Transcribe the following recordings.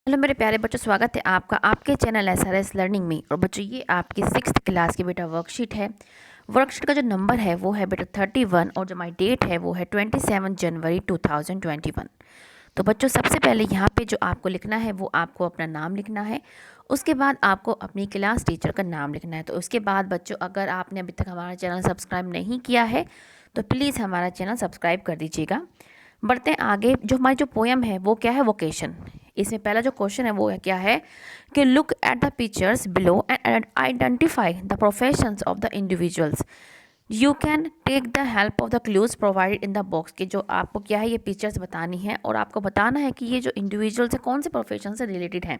Hello मेरे प्यारे बच्चों, स्वागत है आपका आपके चैनल एसआरएस लर्निंग में। और बच्चों, ये आपकी 6th क्लास की बेटा वर्कशीट है। वर्कशीट का जो नंबर है वो है बेटा 31 और जो माई डेट है वो है 27 जनवरी 2021। तो बच्चों, सबसे पहले यहाँ पे जो आपको लिखना है वो आपको अपना नाम लिखना है। उसके बाद आपको अपनी क्लास टीचर का नाम लिखना है। तो उसके बाद बच्चों, अगर आपने अभी तक हमारा चैनल सब्सक्राइब नहीं किया है तो प्लीज़ हमारा चैनल सब्सक्राइब कर दीजिएगा। बढ़ते हैं आगे। जो हमारी जो पोएम है वो क्या है, वोकेशन। इसमें पहला जो क्वेश्चन है वो है क्या है कि look at the pictures below and identify the professions of the individuals. You can take the help of the clues provided in the box. कि जो आपको क्या है, ये पिक्चर्स बतानी है और आपको बताना है कि ये जो इंडिविजुअल्स है कौन से प्रोफेशन से रिलेटेड हैं।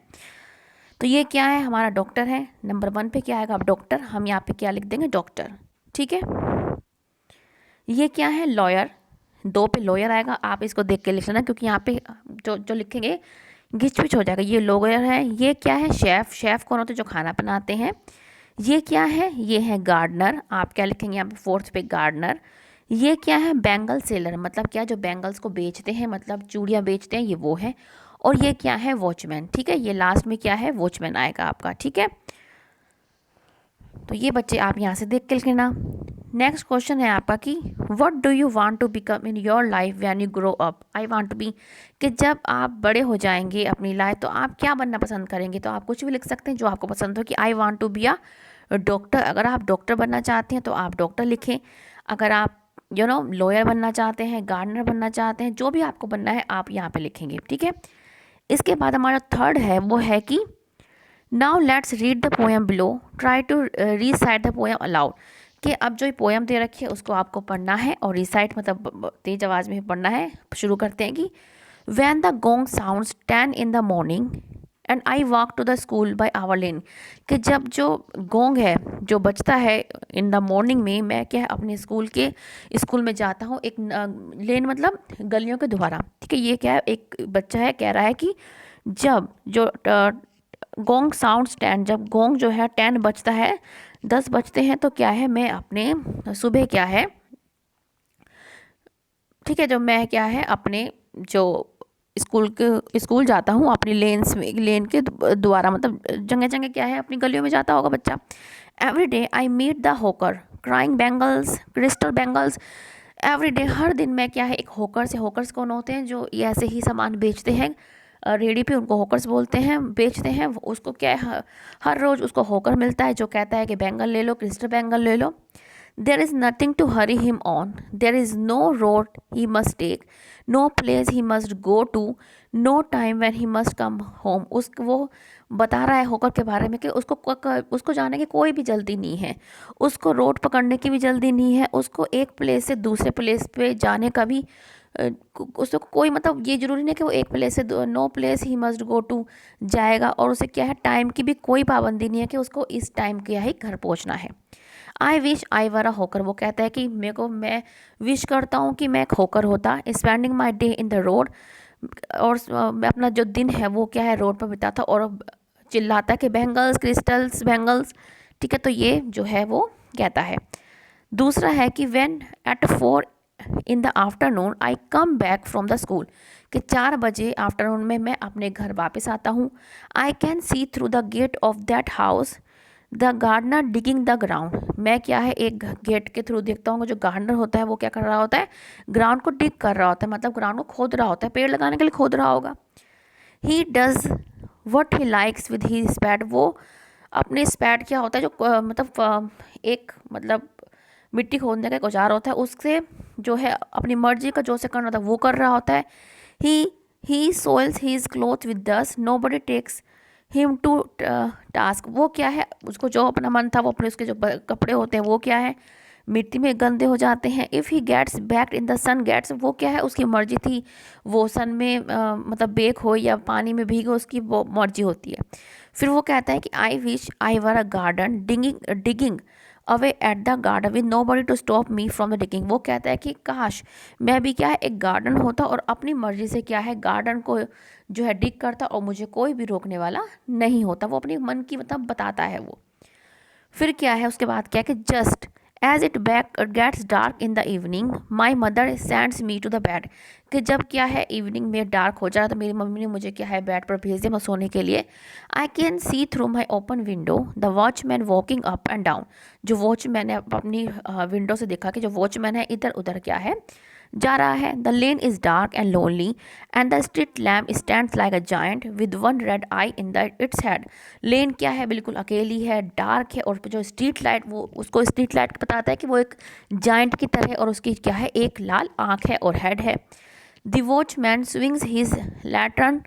तो ये क्या है, हमारा डॉक्टर है। नंबर 1 पे क्या आएगा, अब डॉक्टर, हम यहाँ पे क्या लिख देंगे, डॉक्टर। ठीक है। ये क्या है, लॉयर। 2 पे लॉयर आएगा, आप इसको देख के लिख लेना क्योंकि यहाँ पे जो जो लिखेंगे घिच पिच हो जाएगा। ये लॉयर है। ये क्या है, शेफ़। शेफ़ कौन होते हैं, जो खाना बनाते हैं। ये क्या है, ये है गार्डनर। आप क्या लिखेंगे यहाँ पे 4th पे, गार्डनर। ये क्या है, बैंगल सेलर, मतलब क्या, जो बैंगल्स को बेचते हैं, मतलब चूड़ियाँ बेचते हैं, ये वो है। और ये क्या है, वॉचमैन। ठीक है, ये लास्ट में क्या है, वॉचमैन आएगा आपका। ठीक है। तो ये बच्चे आप यहाँ से देख के लिखना। नेक्स्ट क्वेश्चन है आपका कि what do you want to become in your life when you grow up. I want to be, कि जब आप बड़े हो जाएंगे अपनी लाइफ तो आप क्या बनना पसंद करेंगे। तो आप कुछ भी लिख सकते हैं जो आपको पसंद हो, कि I want to be a doctor. अगर आप डॉक्टर बनना चाहते हैं तो आप डॉक्टर लिखें। अगर आप लॉयर बनना चाहते हैं, गार्डनर बनना चाहते हैं, जो भी आपको बनना है आप यहाँ पे लिखेंगे। ठीक है। इसके बाद हमारा थर्ड है वो है कि now let's read the poem below, try to recite the poem aloud. कि अब जो पोएम दे रखी है उसको आपको पढ़ना है और रिसाइट मतलब तेज आवाज़ में पढ़ना है। शुरू करते हैं कि when the gong sounds 10 in the morning and I walk to the school by our lane. कि जब जो गोंग है जो बजता है इन द मॉर्निंग में, मैं क्या है अपने स्कूल में जाता हूँ, एक लेन मतलब गलियों के द्वारा। ठीक है। ये क्या है, एक बच्चा है कह रहा है कि जब जो गोंग साउंड्स 10, जब गोंग जो है 10 बजता है, 10 बजते हैं, तो क्या है, मैं अपने सुबह क्या है, ठीक है, जो मैं क्या है अपने जो स्कूल जाता हूँ अपनी लेन के द्वारा, मतलब जगह जगह क्या है अपनी गलियों में जाता होगा बच्चा। Every day I meet the hawker crying bangles crystal bangles. Every day, हर दिन मैं क्या है एक होकर से, होकर्स कौन होते हैं, जो ये ऐसे ही सामान बेचते हैं रेडी पे, उनको होकर्स बोलते हैं, बेचते हैं। उसको क्या है, हर रोज़ उसको होकर मिलता है जो कहता है कि बैंगल ले लो, क्रिस्टल बैंगल ले लो। There is nothing to hurry him on, there is no road he must take, no place he must go to, no time when he must come home. उसको वो बता रहा है होकर के बारे में कि उसको जाने की कोई भी जल्दी नहीं है, उसको रोड पकड़ने की भी जल्दी नहीं है, उसको एक प्लेस से दूसरे प्लेस पे जाने का भी उसको कोई मतलब ये ज़रूरी नहीं कि वो एक प्लेस से no place he must go to जाएगा। और उसे क्या है, टाइम की भी कोई पाबंदी नहीं है कि उसको इस टाइम के ही घर पहुंचना है। आई विश आई वर अ होकर, वो कहता है कि मैं विश करता हूँ कि मैं एक होकर होता। Spending my day in the road, और मैं अपना जो दिन है वो क्या है रोड पर बिताता। और चिल्लाता है कि बैंगल्स क्रिस्टल्स बैंगल्स। ठीक है। तो ये जो है वो कहता है। दूसरा है कि when at 4 in the afternoon I come back from the school. कि 4 बजे आफ्टरनून में मैं अपने घर वापस आता हूँ। I can see through the gate of that house the gardener digging the ground. मैं क्या है एक गेट के थ्रू देखता हूँ, जो गार्डनर होता है वो क्या कर रहा होता है, ग्राउंड को डिग कर रहा होता है, मतलब ग्राउंड को खोद रहा होता है, पेड़ लगाने के लिए खोद रहा होगा। He does what he likes with he spade, वो अपने स्पैड क्या होता है, जो मतलब एक मतलब मिट्टी खोदने का एक औजार होता है, उससे जो है अपनी मर्जी का जो से करना होता है वो कर रहा होता है। He he soils his cloth with dust, nobody takes him to task. वो क्या है, उसको जो अपना मन था वो अपने उसके जो कपड़े होते हैं वो क्या है मिट्टी में गंदे हो जाते हैं। If he gets back in the sun gets, वो क्या है उसकी मर्जी थी, वो सन में मतलब बेक हो या पानी में भीगे, उसकी वो मर्जी होती है। फिर वो कहता है कि I wish I were a garden digging away at the garden with nobody to stop me from the digging. वो कहता है कि काश मैं भी क्या है एक गार्डन होता और अपनी मर्जी से क्या है गार्डन को जो है डिग करता और मुझे कोई भी रोकने वाला नहीं होता। वो अपने मन की मतलब बताता है वो। फिर क्या है उसके बाद क्या है कि just as it back gets dark in the evening my mother sends me to the bed, कि जब क्या है इवनिंग में डार्क हो जाए तो मेरी मम्मी ने मुझे क्या है बेड पर भेज दिया मैं सोने के लिए। आई can see through my open window the watchman walking up and down, जो वॉचमैन है अपनी विंडो से देखा कि जो वॉचमैन है इधर उधर क्या है जा रहा है। The lane is dark and lonely and the street lamp stands like a giant with one red eye in the its head. Lane क्या है बिल्कुल अकेली है, डार्क है, और जो स्ट्रीट लाइट वो उसको स्ट्रीट लाइट बताता है कि वो एक जायंट की तरह है और उसकी क्या है एक लाल आँख है और हेड है। The watchman swings his lantern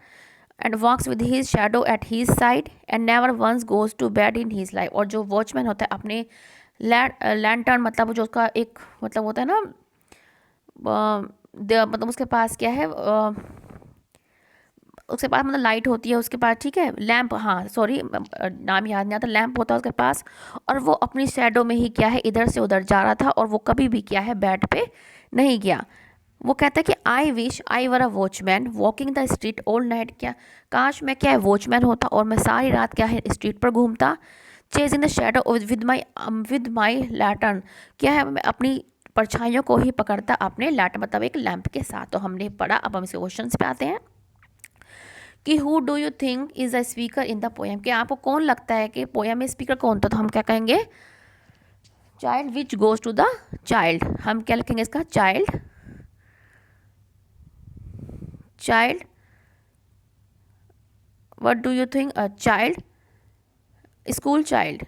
and walks with his shadow at his side and never once goes to bed in his life. और जो वॉचमैन होता है अपने लैंटर्न मतलब जो उसका एक मतलब होता है ना मतलब उसके पास क्या है उसके पास मतलब लाइट होती है उसके पास, ठीक है, लैंप, हाँ सॉरी नाम याद नहीं आता, लैंप होता है उसके पास, और वो अपनी शैडो में ही क्या है इधर से उधर जा रहा था और वो कभी भी क्या है बेड पे नहीं गया। वो कहता है कि I wish I were a watchman walking the street all night, क्या काश मैं क्या है वॉचमैन होता और मैं सारी रात क्या है स्ट्रीट पर घूमता। Chasing the shadow with my lantern, क्या है मैं अपनी परछाइयों को ही पकड़ता अपने लैट मतलब एक लैंप के साथ। तो हमने पढ़ा, अब हम इसके क्वेश्चन पे आते हैं कि who do you think is a speaker in the poem, कि आपको कौन लगता है कि पोएम में स्पीकर कौन था। तो हम क्या कहेंगे child which goes to the child, हम क्या लिखेंगे इसका child, child what do you think a child, school child,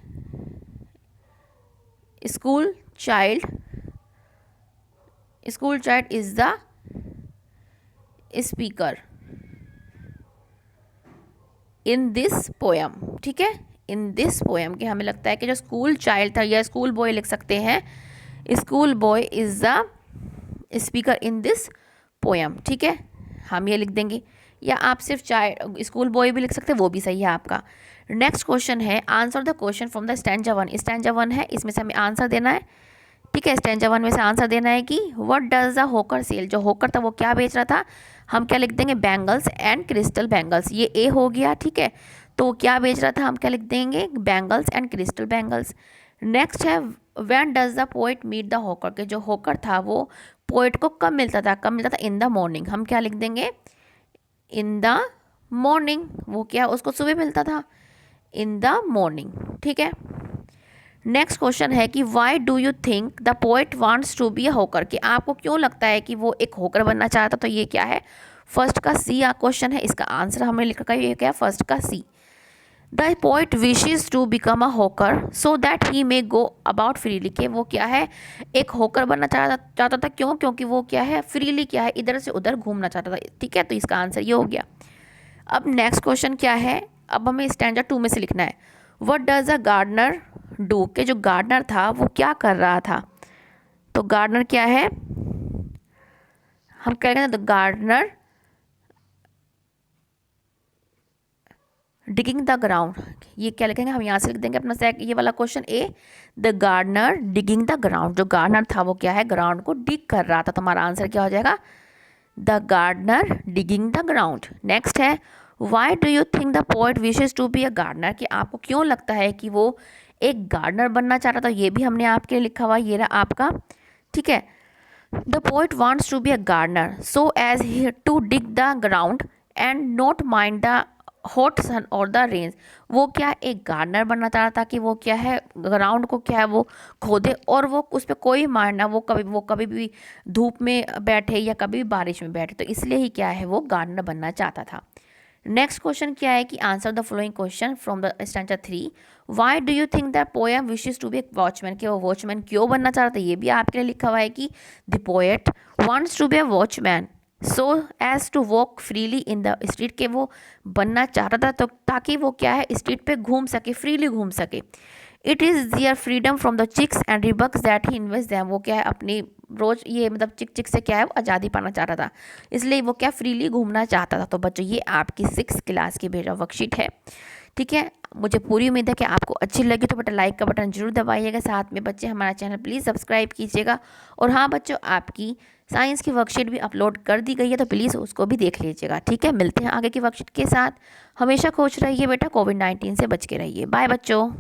school child, school child is the speaker in this poem, ठीक है, इन दिस पोएम, कि हमें लगता है कि जो स्कूल चाइल्ड था या स्कूल बॉय लिख सकते हैं, school boy is the speaker in this poem, ठीक है, हम ये लिख देंगे। या आप सिर्फ चाइल्ड स्कूल बॉय भी लिख सकते हैं, वो भी सही है आपका। नेक्स्ट क्वेश्चन है answer the question from the stanza one, stanza one है इसमें से हमें आंसर देना है, ठीक है, स्टैंजा वन में से आंसर देना है कि व्हाट डज द होकर सेल, जो होकर था वो क्या बेच रहा था, हम क्या लिख देंगे बैंगल्स एंड क्रिस्टल बैंगल्स, ये ए हो गया, ठीक है, तो क्या बेच रहा था हम क्या लिख देंगे bangles and crystal bangles. Next है when does the poet meet the hawker, के जो होकर था वो पोएट को कब मिलता था, कब मिलता था इन द मॉर्निंग, हम क्या लिख देंगे इन द मॉर्निंग, वो क्या उसको सुबह मिलता था इन द मॉर्निंग, ठीक है। नेक्स्ट क्वेश्चन है कि why do you think the poet wants to be a hawker, कि आपको क्यों लगता है कि वो एक होकर बनना चाहता, तो ये क्या है फर्स्ट का सी क्वेश्चन है, इसका आंसर हमने लिख रखा है ये क्या फर्स्ट का C. The poet wishes to become a hawker so that he may go about freely, के वो क्या है एक होकर बनना चाहता था, क्यों, क्योंकि वो क्या है फ्रीली क्या है इधर से उधर घूमना चाहता था, ठीक है, तो इसका आंसर ये हो गया। अब नेक्स्ट क्वेश्चन क्या है, अब हमें स्टैंजा 2 में से लिखना है what does a gardener do, के जो गार्डनर था वो क्या कर रहा था, तो गार्डनर क्या है हम कहेंगे the gardener digging the ground, ये क्या लिखेंगे हम यहाँ से लिख देंगे अपना ये वाला question A, the gardener digging the ground, जो गार्डनर था वो क्या है ग्राउंड को डिग कर रहा था, तो हमारा आंसर क्या हो जाएगा the gardener digging the ground. Next है why do you think the poet wishes to be a gardener, कि आपको क्यों लगता है कि वो एक गार्डनर बनना चाह रहा था, ये भी हमने आपके लिए लिखा हुआ ये रहा आपका, ठीक है। The poet wants to be a gardener so as he to dig the ground and not mind the hot sun और द रेंज, वो क्या एक गार्डनर बनना चाह रहा था कि वो क्या है ग्राउंड को क्या है वो खोदे और वो उस पर कोई मारना, वो कभी भी धूप में बैठे या कभी भी बारिश में बैठे, तो इसलिए ही क्या है वो गार्डनर बनना चाहता था। नेक्स्ट क्वेश्चन क्या है कि answer the following question from the stanza 3, why do you think the poem wishes to be a watchman, कि वो वॉचमैन क्यों बनना चाह रहा था, ये भी आपके लिए लिखा हुआ है कि the poet wants to be a watchman so as to walk freely in the street, के वो बनना चाह रहा था तो ताकि वो क्या है स्ट्रीट पे घूम सके फ्रीली घूम सके। It is their freedom from the checks and rebukes that he invest them, वो क्या है अपनी रोज ये मतलब चिक से क्या है वो आज़ादी पाना चाह रहा था, इसलिए वो क्या फ्रीली घूमना चाहता था। तो बच्चों ये आपकी 6th क्लास की बेटा वर्कशीट है, ठीक है। मुझे पूरी उम्मीद है कि आपको अच्छी लगी, तो बेटा लाइक का बटन जरूर दबाइएगा, साथ में बच्चे हमारा चैनल प्लीज़ सब्सक्राइब कीजिएगा। और हाँ बच्चों आपकी साइंस की वर्कशीट भी अपलोड कर दी गई है, तो प्लीज़ उसको भी देख लीजिएगा, ठीक है। मिलते हैं आगे की वर्कशीट के साथ, हमेशा खुश रहिए बेटा, कोविड-19 से बच के रहिए, बाय बच्चों।